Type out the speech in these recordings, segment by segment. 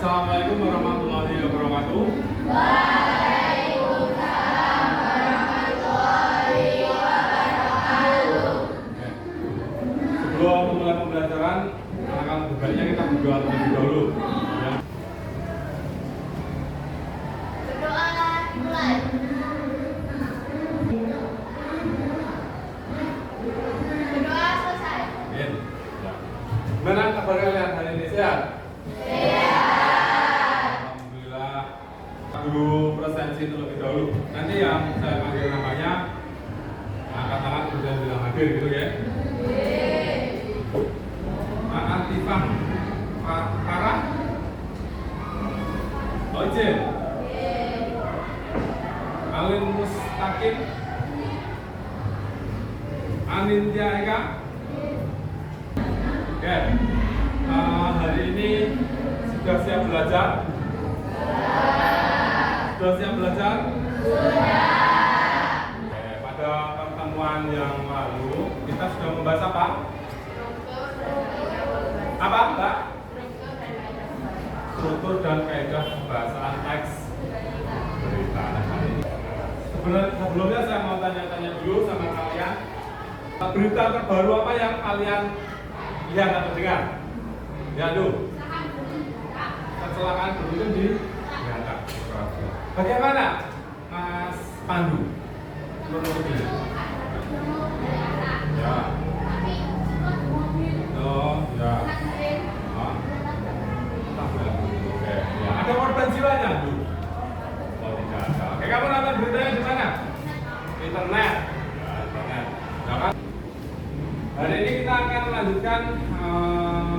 Assalamualaikum warahmatullahi wabarakatuh. Waalaikumsalam warahmatullahi wabarakatuh. Sebelum memulai pembelajaran, akan sebaiknya kita berdoa terlebih dahulu. Ya. Berdoa dimulai. Berdoa selesai. Amin. Ya. Gimana kabar kalian hari ini, sehat? Alhamdulillah. Dulu presensi terlebih dahulu. Nanti yang saya panggil namanya angkat tangan kemudian bilang hadir gitu ya. Atifah Farah Ojin Alin Mustaqim Anindya Eka. Oke, hari ini sudah siap belajar? Sudah siap belajar? Oke, pada pertemuan yang lalu kita sudah membahas apa? Apa, Mbak? Struktur dan kaidah pembahasan teks berita. Sebelumnya saya mau tanya-tanya dulu sama kalian. Berita terbaru apa yang kalian lihat atau dengar? Ya, dulu. Kecelakaan beruntun di Jakarta. Bagaimana, Mas Pandu? Kronologinya. Ya. Oh, ya. Oke, ya. Ada korban jiwanya, Bu? Oh, tidak ada. Oke, kamu nonton beritanya di mana? Internet. Ya, internet. Ya, kan? Hari ini kita akan melanjutkan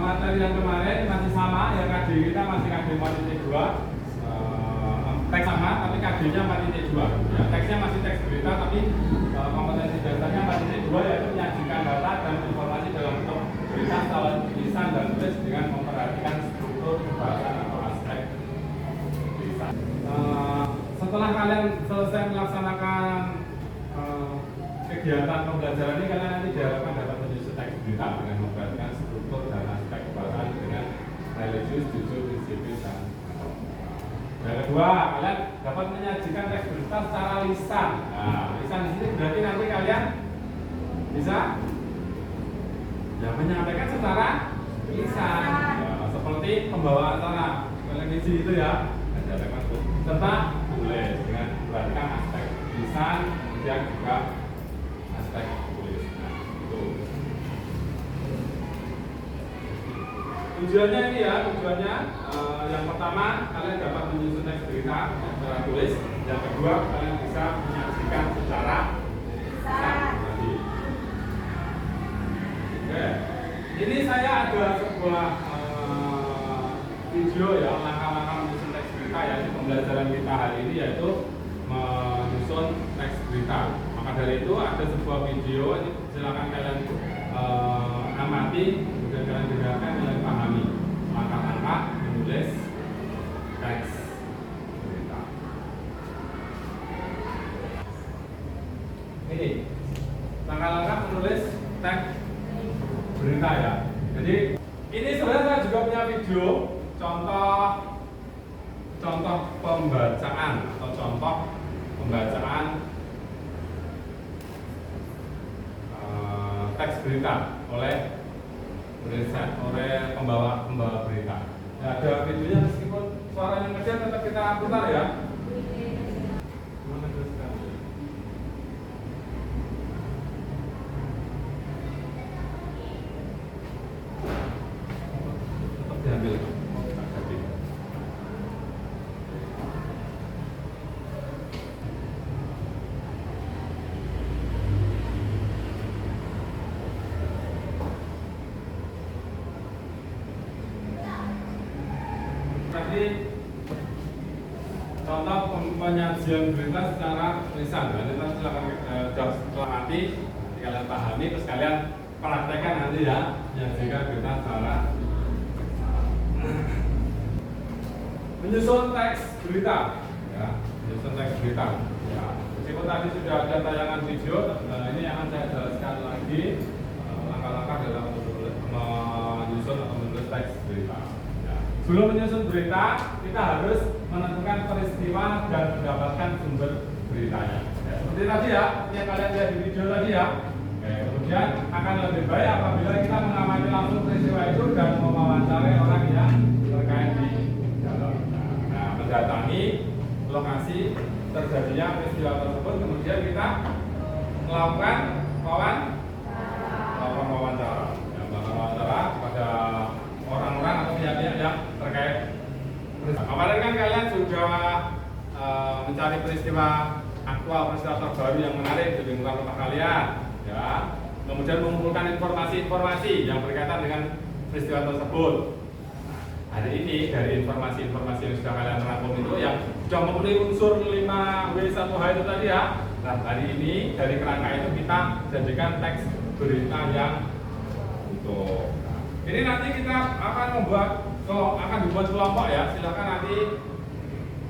materi yang kemarin masih sama, ya KD kita masih KD 4.2. Teks sama, tapi KD-nya 4.2. Ya, teksnya masih teks berita, tapi kompetensi dasarnya 4.2 yaitu menyajikan data dan informasi dalam bentuk berita secara tulisan dan tulis dengan memperhatikan struktur pembahasan atau aspek berita. Setelah kalian selesai melaksanakan kegiatan pembelajaran ini, kalian nanti diharapkan dapat menyusun teks berita dengan memperhatikan struktur dan aspek pembahasan dengan religius, jujur, prinsipis, dan yang kedua, kalian dapat menyajikan teks berita secara lisan. Nah, lisan di sini berarti nanti kalian bisa menyampaikan secara lisan, ya, seperti pembawa acara televisi itu ya, serta tulis dengan memperhatikan aspek lisan, kemudian juga aspek tulis. Nah, itu. Tujuannya ini ya, yang pertama kalian dapat menyusun teks berita secara tulis, yang kedua kalian bisa menyaksikan secara lisan. Oke, ini saya ada sebuah video ya, langkah-langkah menyusun teks berita ya. Ini pembelajaran kita hari ini yaitu menyusun teks berita. Maka dari itu ada sebuah video, ini silakan kalian amati, kemudian kalian dengarkan, kalian pahami langkah-langkah menulis teks berita. Ini langkah-langkah menulis teks berita ya. Jadi ini sebenarnya saya juga punya video contoh pembacaan atau contoh pembacaan teks berita oleh pembawa berita. Ya, ada videonya meskipun suaranya kecil tetap kita putar ya. Tetap diambil. Tadi contoh penyajian berita secara lisan. Nanti silakan setelah nanti kalian pahami, terus kalian praktekkan nanti ya, menyajikan berita secara menyusun teks berita. Ya, menyusun teks berita. Ya, meskipun tadi sudah ada tayangan video, ini akan saya jelaskan lagi langkah-langkah dalam menyusun atau menulis teks berita. Ya. Sebelum menyusun berita, kita harus menentukan peristiwa dan mendapatkan sumber beritanya. Ya, seperti tadi ya, yang kalian lihat di video tadi ya. Kemudian akan lebih baik apabila kita mengamati langsung peristiwa itu dan mewawancarai orang yang terkait di dalam. Nah, mendatangi lokasi terjadinya peristiwa tersebut, kemudian kita melakukan wawancara. Ya, melakukan wawancara kepada orang-orang atau pihak-pihak yang terkait. Kemarin kan kalian sudah mencari peristiwa aktual, peristiwa terbaru yang menarik di lingkungan rumah kalian, ya. Kemudian mengumpulkan informasi-informasi yang berkaitan dengan peristiwa tersebut. Hari ini dari informasi-informasi yang sudah kalian rangkum itu yang sudah memenuhi unsur 5W1H itu tadi ya. Nah, hari ini dari kerangka itu kita jadikan teks berita yang utuh. Ini nanti kita akan dibuat kelompok ya. Silakan nanti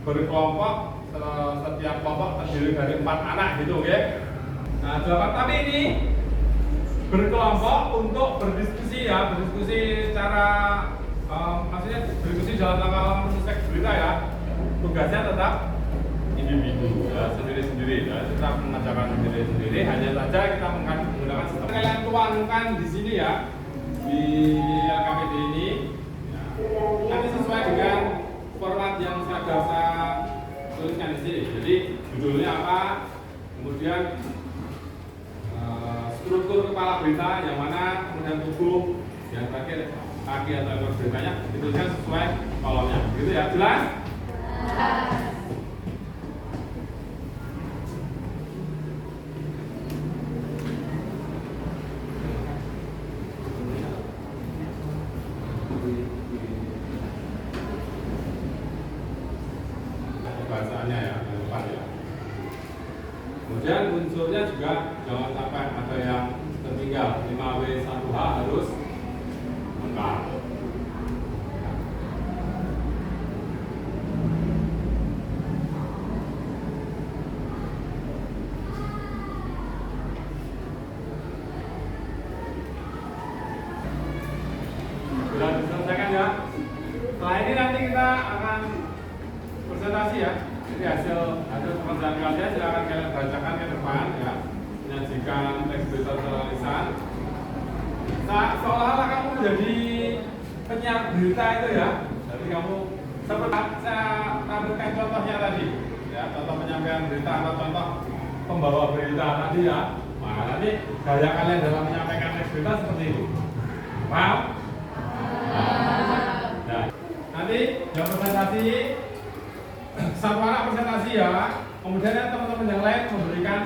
berkelompok, setiap kelompok terdiri dari 4 anak gitu, oke? Nah, tapi ini berkelompok untuk berdiskusi ya, berdiskusi secara maksudnya berdiskusi dalam rangka menulis teks berita ya. Tugasnya tetap individu ya, sendiri-sendiri ya, tetap mengerjakan sendiri-sendiri. Hanya saja kita menggunakan sistem. Kalian tuangkan di sini ya, di LKPD ini ya. Nanti sesuai dengan format yang saya tuliskan di sini. Jadi judulnya apa, kemudian struktur kepala berita yang mana, kemudian tubuh, yang terakhir kaki atau ekor beritanya dituliskan sesuai kolomnya. Gitu ya, jelas? Bahasannya ya, yang depan ya. Kemudian unsurnya juga jangan sampai ada yang tertinggal. 5W1H harus lengkap. Sudah diselesaikan ya. Setelah ini nanti kita akan presentasi ya. Jadi hasil pekerjaan kalian silakan kalian bacakan ke depan ya. Menyajikan teks berita secara lisan. Seolah-olah kamu menjadi penyiar berita itu ya. Jadi kamu seperti saya tampilkan contohnya tadi ya, contoh penyampaian berita atau contoh pembawa berita tadi ya. Nah, nanti gaya kalian dalam menyampaikan teks berita seperti itu. Paham? Nah, nanti yang presentasi satu anak presentasi ya, kemudian teman-teman yang lain memberikan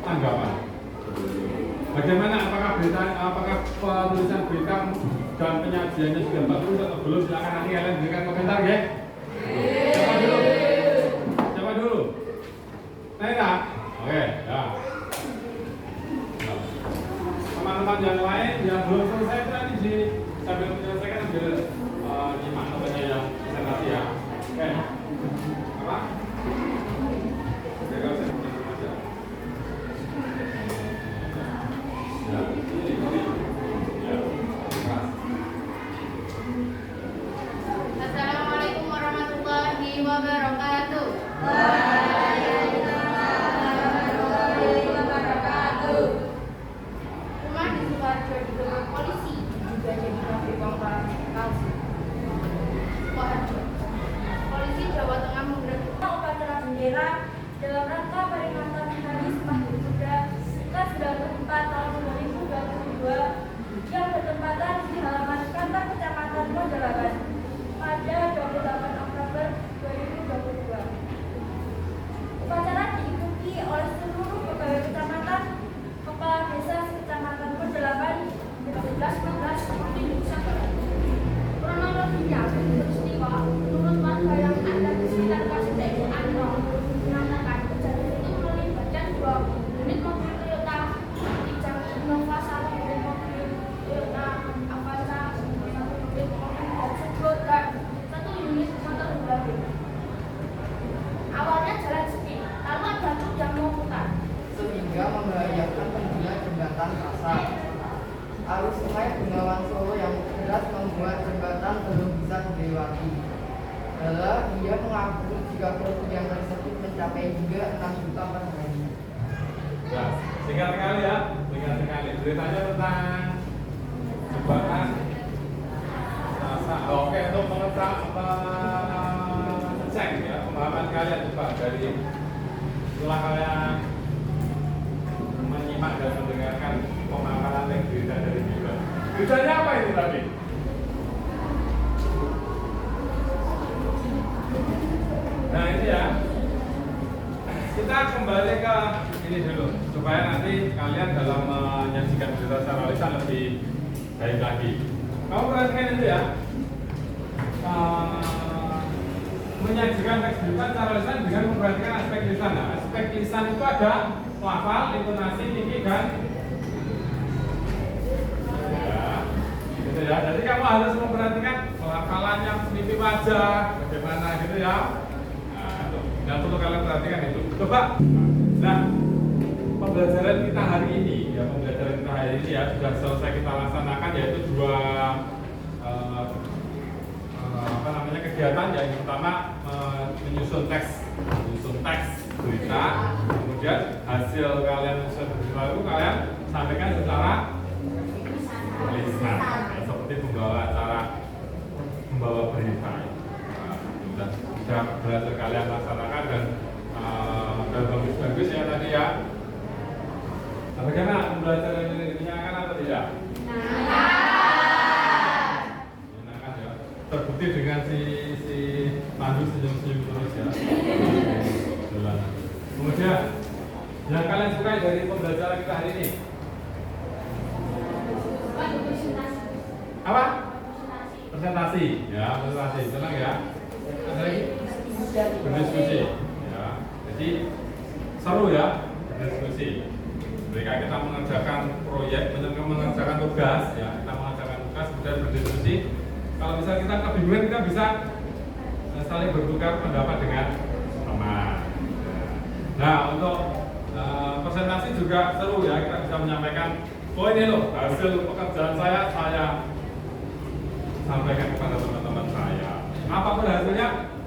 tanggapan. Bagaimana, apakah penulisan berita dan penyajiannya sudah bagus atau belum? Silakan nanti kalian berikan komentar ya. Siapa dulu? Nena? Oke, ya. Teman-teman yang lain yang belum selesai tadi sambil menyelesaikan sambil nyimak namanya yang presentasi ya. Oke. Apa? Assalamualaikum warahmatullahi wabarakatuh. Rumah di Sukoharjo digembok polisi juga jadi kafe bongkar palsu. Sukoharjo. Polisi Jawa Tengah menggerakkan upacara bendera dalam rangka peringatan Hari Sumpah Pemuda ke-94 tahun 2022 yang bertempatan di halaman kantor Kecamatan Modelakan pada 28 Oktober 2022. Upacara diikuti oleh seluruh pegawai kecamatan, kepala desa Kecamatan Modelakan 11-14 di Indonesia Barat. Kronologinya peristiwa menurut warga yang ada di sekitar Kasih Andong mengatakan kejadian itu melibatkan 2 unit mobil Toyota Innova 1 dan mobil Toyota Avanza Ingat sekali ya, ingat sekali. Beritanya tentang jebakan rasa. Oke, untuk cek ya pemahaman kalian coba dari setelah kalian menyimak dan mendengarkan pemaparan teks berita dari Gibran. Beritanya apa itu tadi? Nah ini ya, kita kembali ke ini dulu supaya nanti kalian dalam menyajikan berita secara lisan lebih baik lagi. Kamu perhatikan itu ya, menyajikan teks berita secara lisan dengan memperhatikan aspek lisan. Nah, aspek lisan itu ada lafal, intonasi, tinggi dan gitu ya. Jadi kamu harus memperhatikan pelafalannya, mimpi wajah, bagaimana gitu ya. Yang perlu kalian perhatikan itu. Coba. Nah, pembelajaran kita hari ini ya sudah selesai kita laksanakan, yaitu dua kegiatan. Yang pertama menyusun teks berita, kemudian hasil kalian menyusun berita itu kalian sampaikan secara lisan, seperti membawa berita. Dan sudah berhasil kalian laksanakan dan bagus-bagus ya tadi ya. Nah, bagaimana pembelajaran ini menyenangkan atau tidak? Menyenangkan ya. Terbukti dengan si Pandu senyum-senyum terus ya. Kemudian yang kalian sukai dari pembelajaran kita hari ini? Apa? Presentasi. Ya, presentasi. Senang ya. Berdiskusi ya, jadi seru ya berdiskusi. Mereka kita mengerjakan proyek, mengerjakan tugas ya, kita mengerjakan tugas kemudian berdiskusi. Kalau misalnya kita kebingungan, kita bisa saling bertukar pendapat dengan teman. Nah, untuk presentasi juga seru ya, kita bisa menyampaikan, oh ini loh hasil pekerjaan saya sampaikan kepada teman-teman saya. Apapun hasilnya,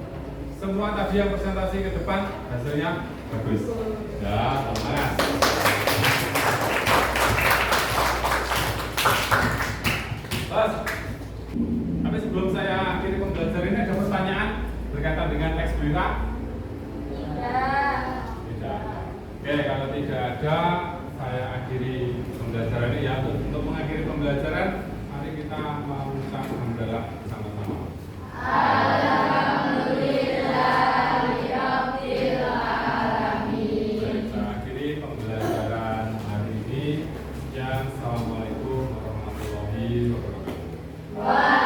semua tadi yang presentasi ke depan hasilnya bagus. Ya, semangat. Bos, tapi sebelum saya akhiri pembelajaran ini ada pertanyaan berkaitan dengan teks berita? Tidak. Oke, kalau tidak ada, saya akhiri pembelajaran ini ya. Untuk mengakhiri pembelajaran, mari kita mengucap hamdalah bersama-sama. Assalamualaikum warahmatullahi wabarakatuh.